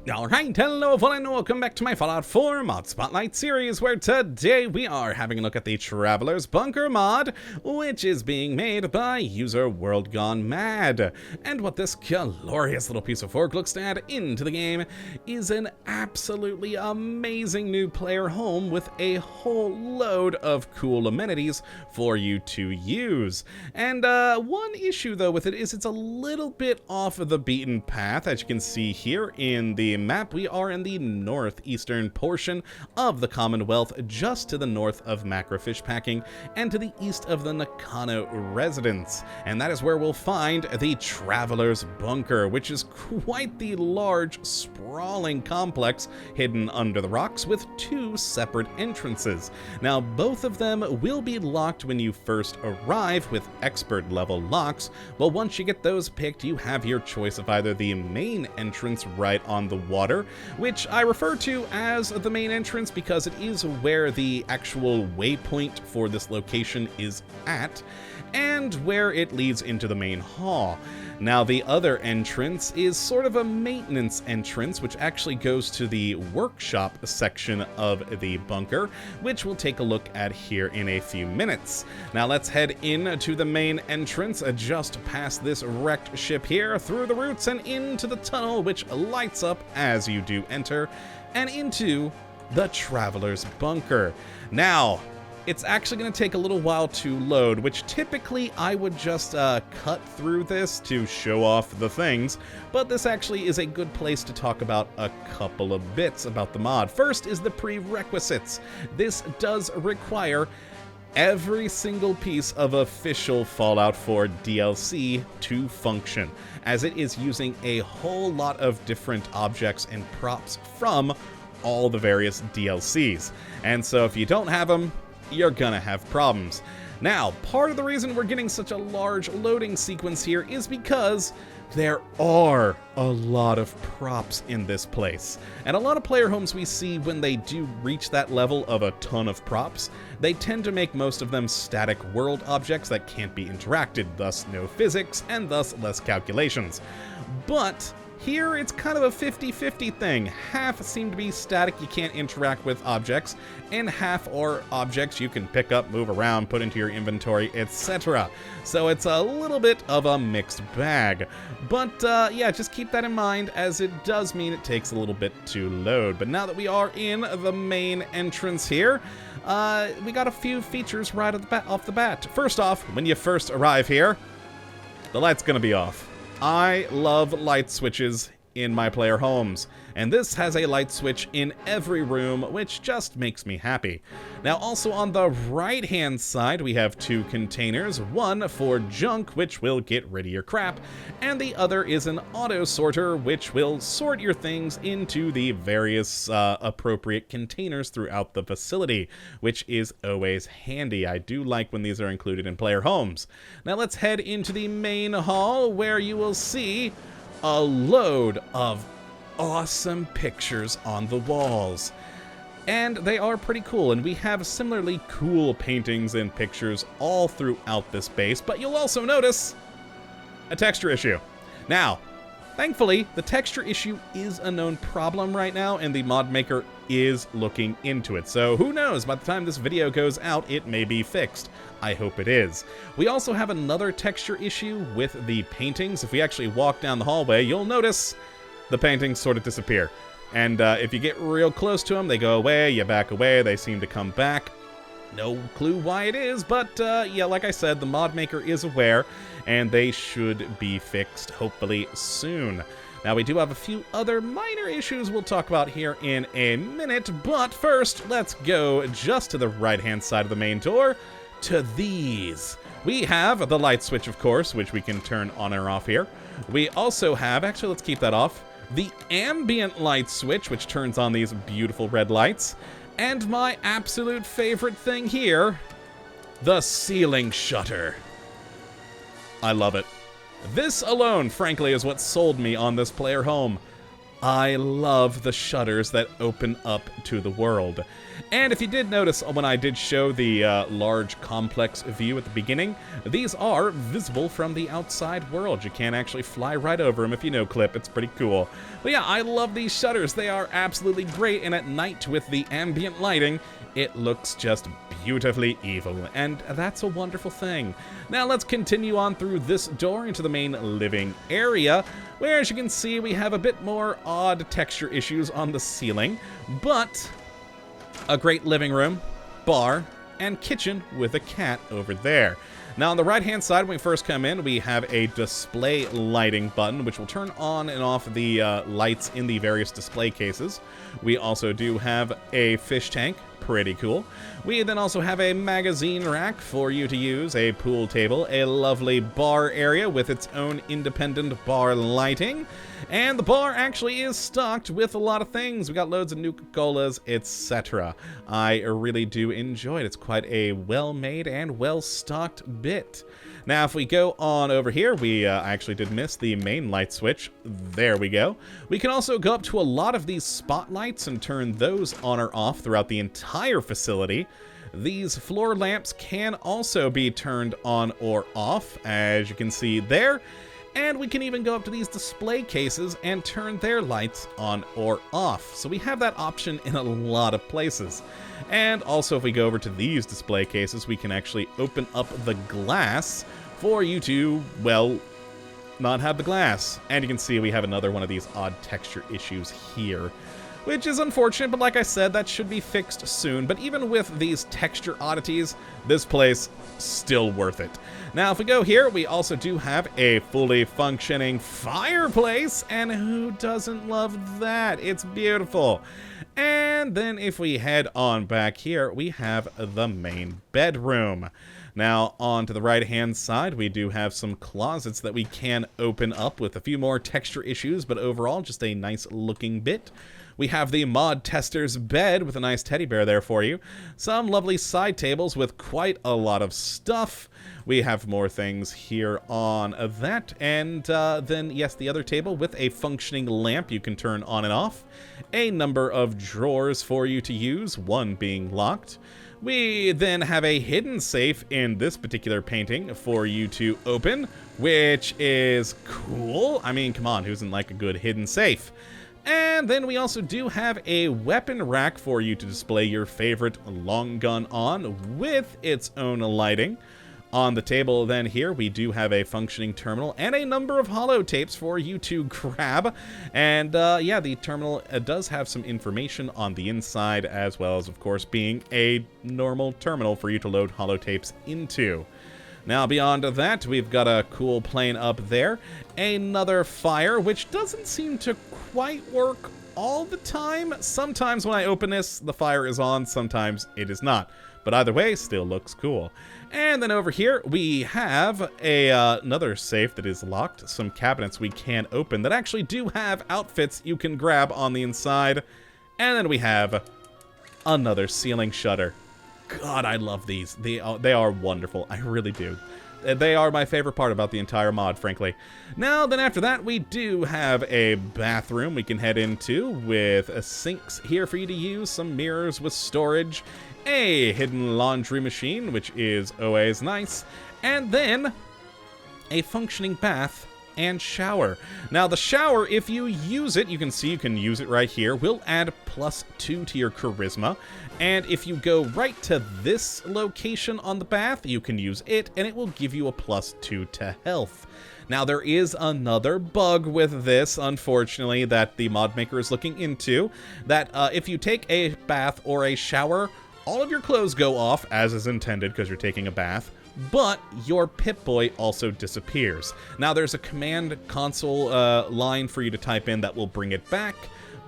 Alright, hello everyone and welcome back to my Fallout 4 Mod Spotlight series, where today we are having a look at the Traveler's Bunker mod, which is being made by user World Gone Mad. And what this glorious little piece of work looks to add into the game is an absolutely amazing new player home with a whole load of cool amenities for you to use. And one issue though with it is it's a little bit off of the beaten path. As you can see here in the map, we are in the northeastern portion of the Commonwealth, just to the north of Macrofish Packing and to the east of the Nakano residence. And that is where we'll find the Traveler's Bunker, which is quite the large, sprawling complex hidden under the rocks with two separate entrances. Now, both of them will be locked when you first arrive with expert level locks, but once you get those picked, you have your choice of either the main entrance right on the water, which I refer to as the main entrance because it is where the actual waypoint for this location is at, and where it leads into the main hall. Now, the other entrance is sort of a maintenance entrance, which actually goes to the workshop section of the bunker, which we'll take a look at here in a few minutes. Now, let's head into the main entrance, just past this wrecked ship here, through the roots and into the tunnel, which lights up as you do enter, and into the Traveler's Bunker. Now, it's actually going to take a little while to load, which typically I would just cut through this to show off the things, but this actually is a good place to talk about a couple of bits about the mod. First is the prerequisites. This does require every single piece of official Fallout 4 DLC to function, as it is using a whole lot of different objects and props from all the various DLCs. And so if you don't have them, you're gonna have problems. Now, part of the reason we're getting such a large loading sequence here is because there are a lot of props in this place. And a lot of player homes we see, when they do reach that level of a ton of props, they tend to make most of them static world objects that can't be interacted, thus no physics, and thus less calculations. But here, it's kind of a 50-50 thing. Half seem to be static, you can't interact with objects, and half are objects you can pick up, move around, put into your inventory, etc. So it's a little bit of a mixed bag. But yeah, just keep that in mind, as it does mean it takes a little bit to load. But now that we are in the main entrance here, we got a few features right off the bat. First off, when you first arrive here, the light's gonna be off. I love light switches in my player homes, and this has a light switch in every room, which just makes me happy. Now, also on the right-hand side, we have two containers, one for junk, which will get rid of your crap, and the other is an auto sorter, which will sort your things into the various appropriate containers throughout the facility, which is always handy. I do like when these are included in player homes. Now let's head into the main hall, where you will see a load of awesome pictures on the walls. And they are pretty cool, and we have similarly cool paintings and pictures all throughout this base, but you'll also notice a texture issue. Now, thankfully, the texture issue is a known problem right now, and the mod maker is looking into it. So who knows, by the time this video goes out, it may be fixed. I hope it is. We also have another texture issue with the paintings. If we actually walk down the hallway, you'll notice the paintings sort of disappear. And if you get real close to them, they go away, you back away, they seem to come back. No clue why it is, but yeah, like I said, the mod maker is aware, and they should be fixed, hopefully soon. Now, we do have a few other minor issues we'll talk about here in a minute, but first, let's go just to the right-hand side of the main door, to these. We have the light switch, of course, which we can turn on or off here. We also have, actually, let's keep that off, the ambient light switch, which turns on these beautiful red lights. And my absolute favorite thing here, the ceiling shutter. I love it. This alone, frankly, is what sold me on this player home. I love the shutters that open up to the world. And if you did notice when I did show the large complex view at the beginning, these are visible from the outside world. You can actually fly right over them if you know Clip. It's pretty cool. But yeah, I love these shutters. They are absolutely great, and at night with the ambient lighting, it looks just beautifully evil, and that's a wonderful thing. Now let's continue on through this door into the main living area, where as you can see we have a bit more odd texture issues on the ceiling, but a great living room, bar, and kitchen with a cat over there. Now on the right hand side when we first come in, we have a display lighting button which will turn on and off the lights in the various display cases. We also do have a fish tank. Pretty cool. We then also have a magazine rack for you to use, a pool table, a lovely bar area with its own independent bar lighting, and the bar actually is stocked with a lot of things. We got loads of Nuka-Colas, etc. I really do enjoy it. It's quite a well-made and well-stocked bit. Now, if we go on over here, we actually did miss the main light switch. There we go. We can also go up to a lot of these spotlights and turn those on or off throughout the entire facility. These floor lamps can also be turned on or off, as you can see there. And we can even go up to these display cases and turn their lights on or off. So we have that option in a lot of places. And also if we go over to these display cases, we can actually open up the glass for you to, well, not have the glass. And you can see we have another one of these odd texture issues here, which is unfortunate, but like I said, that should be fixed soon. But even with these texture oddities, this place still worth it. Now, if we go here, we also do have a fully functioning fireplace, and who doesn't love that? It's beautiful. And then if we head on back here, we have the main bedroom. Now, on to the right-hand side, we do have some closets that we can open up with a few more texture issues, but overall, just a nice-looking bit. We have the mod tester's bed with a nice teddy bear there for you. Some lovely side tables with quite a lot of stuff. We have more things here on that. And then, yes, the other table with a functioning lamp you can turn on and off. A number of drawers for you to use, one being locked. We then have a hidden safe in this particular painting for you to open, which is cool. I mean, come on, who doesn't like a good hidden safe? And then we also do have a weapon rack for you to display your favorite long gun on with its own lighting. On the table then here, we do have a functioning terminal and a number of holotapes for you to grab. And yeah, the terminal does have some information on the inside, as well as, of course, being a normal terminal for you to load holotapes into. Now, beyond that, we've got a cool plane up there. Another fire, which doesn't seem to quite work all the time. Sometimes when I open this, the fire is on, sometimes it is not. But either way, still looks cool. And then over here, we have another safe that is locked. Some cabinets we can open that actually do have outfits you can grab on the inside. And then we have another ceiling shutter. God, I love these. They are wonderful. I really do. They are my favorite part about the entire mod, frankly. Now, then after that, we do have a bathroom we can head into with sinks here for you to use, some mirrors with storage, a hidden laundry machine, which is always nice, and then a functioning bath and shower. Now, the shower, if you use it, you can see you can use it right here, will add +2 to your charisma. And if you go right to this location on the bath, you can use it, and it will give you a +2 to health. Now, there is another bug with this, unfortunately, that the mod maker is looking into, that if you take a bath or a shower, all of your clothes go off, as is intended, because you're taking a bath, but your Pip-Boy also disappears. Now, there's a command console line for you to type in that will bring it back,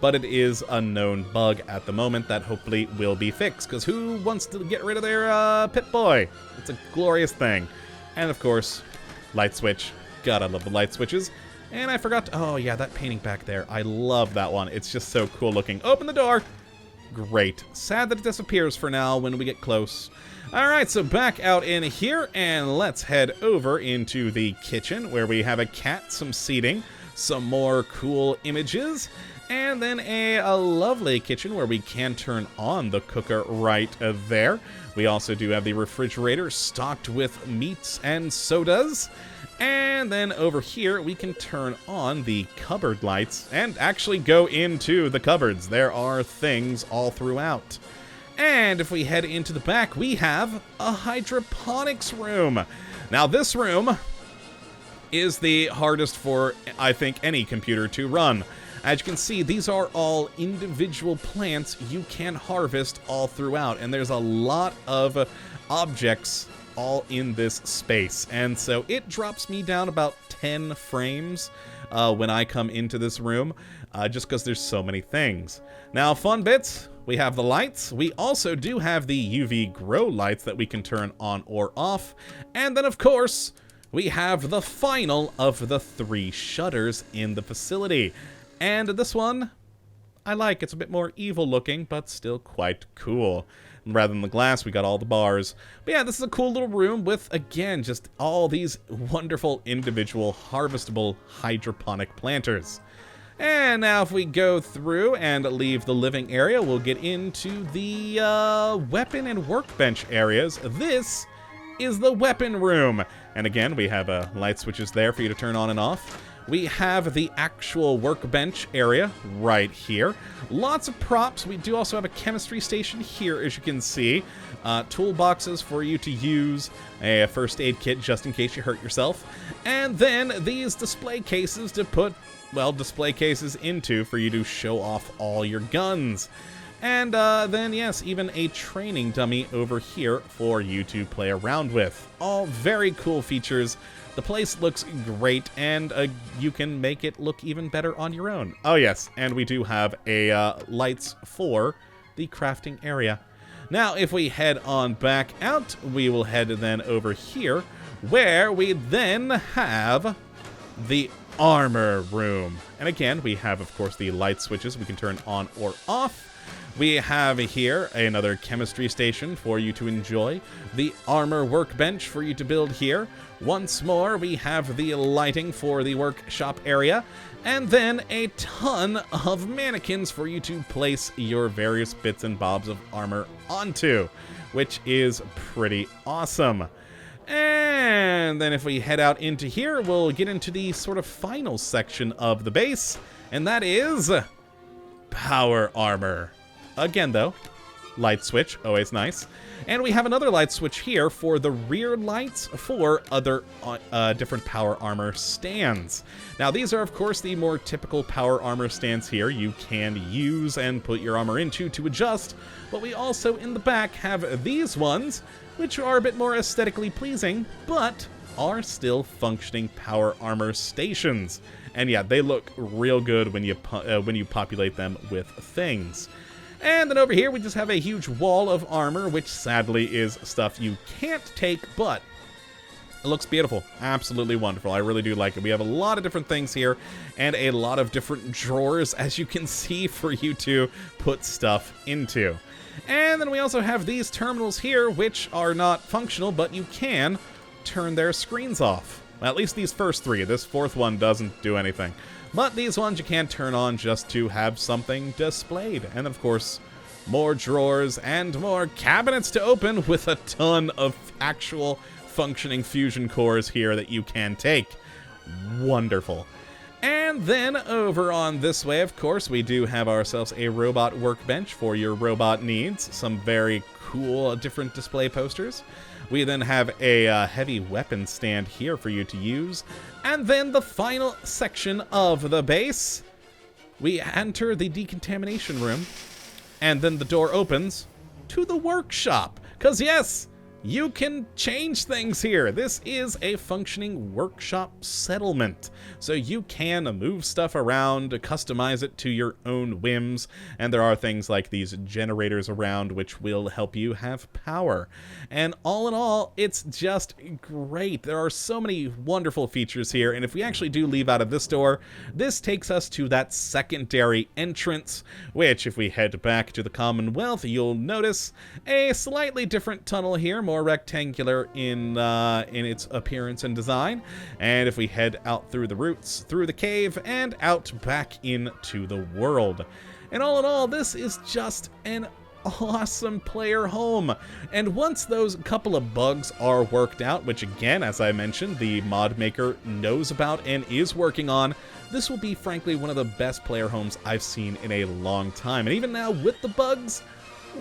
but it is a known bug at the moment that hopefully will be fixed, because who wants to get rid of their Pip-Boy? It's a glorious thing. And, of course, light switch. Gotta love the light switches. And I forgot to, oh yeah, that painting back there. I love that one. It's just so cool looking. Open the door! Great. Sad that it disappears for now when we get close. Alright, so back out in here, and let's head over into the kitchen, where we have a cat, some seating, some more cool images, and then a lovely kitchen where we can turn on the cooker right there. We also do have the refrigerator stocked with meats and sodas. And then over here, we can turn on the cupboard lights and actually go into the cupboards. There are things all throughout. And if we head into the back, we have a hydroponics room. Now, this room is the hardest for, I think, any computer to run. As you can see, these are all individual plants you can harvest all throughout, and there's a lot of objects all in this space, and so it drops me down about 10 frames when I come into this room, just because there's so many things. Now, fun bits, we have the lights. We also do have the UV grow lights that we can turn on or off, and then of course we have the final of the 3 shutters in the facility. And this one, I like. It's a bit more evil looking, but still quite cool. Rather than the glass, we got all the bars. But yeah, this is a cool little room with, again, just all these wonderful individual harvestable hydroponic planters. And now if we go through and leave the living area, we'll get into the weapon and workbench areas. This is the weapon room. And again, we have light switches there for you to turn on and off. We have the actual workbench area right here. Lots of props. We do also have a chemistry station here, as you can see. Toolboxes for you to use, a first aid kit just in case you hurt yourself. And then these display cases to put, well, display cases into for you to show off all your guns. And then, yes, even a training dummy over here for you to play around with. All very cool features. The place looks great, and you can make it look even better on your own. Oh, yes, and we do have a lights for the crafting area. Now, if we head on back out, we will head then over here, where we then have the armor room. And again, we have, of course, the light switches we can turn on or off. We have here another chemistry station for you to enjoy, the armor workbench for you to build here. Once more, we have the lighting for the workshop area, and then a ton of mannequins for you to place your various bits and bobs of armor onto, which is pretty awesome. And then if we head out into here, we'll get into the sort of final section of the base, and that is power armor. Again, though, light switch, always nice. And we have another light switch here for the rear lights for other different power armor stands. Now, these are, of course, the more typical power armor stands here you can use and put your armor into to adjust. But we also, in the back, have these ones, which are a bit more aesthetically pleasing, but are still functioning power armor stations. And yeah, they look real good when you populate them with things. And then over here, we just have a huge wall of armor, which sadly is stuff you can't take, but it looks beautiful. Absolutely wonderful. I really do like it. We have a lot of different things here and a lot of different drawers, as you can see, for you to put stuff into. And then we also have these terminals here, which are not functional, but you can turn their screens off. Well, at least these first 3. This 4th one doesn't do anything. But these ones you can turn on just to have something displayed. And of course, more drawers and more cabinets to open with a ton of actual functioning fusion cores here that you can take. Wonderful. And then over on this way, of course, we do have ourselves a robot workbench for your robot needs. Some very cool different display posters. We then have a heavy weapon stand here for you to use. And then the final section of the base, we enter the decontamination room. And then the door opens to the workshop. Because yes, you can change things here. This is a functioning workshop settlement. So you can move stuff around, customize it to your own whims, and there are things like these generators around which will help you have power. And all in all, it's just great. There are so many wonderful features here, and if we actually do leave out of this door, this takes us to that secondary entrance, which if we head back to the Commonwealth, you'll notice a slightly different tunnel here, more more rectangular in its appearance and design. And if we head out through the roots, through the cave, and out back into the world. And all in all, this is just an awesome player home. And once those couple of bugs are worked out, which again, as I mentioned, the mod maker knows about and is working on, this will be frankly one of the best player homes I've seen in a long time. And even now with the bugs,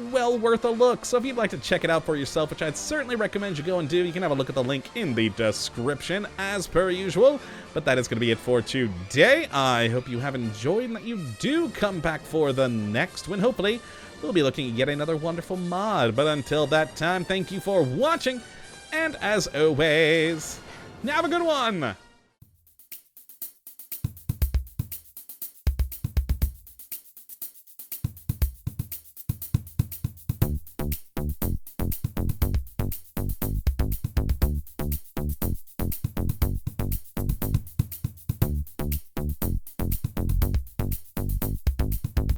well worth a look. So if you'd like to check it out for yourself, which I'd certainly recommend you go and do, you can have a look at the link in the description as per usual. But that is going to be it for today. I hope you have enjoyed and that you do come back for the next one. Hopefully we'll be looking at yet another wonderful mod. But until that time, thank you for watching, and as always, have a good one!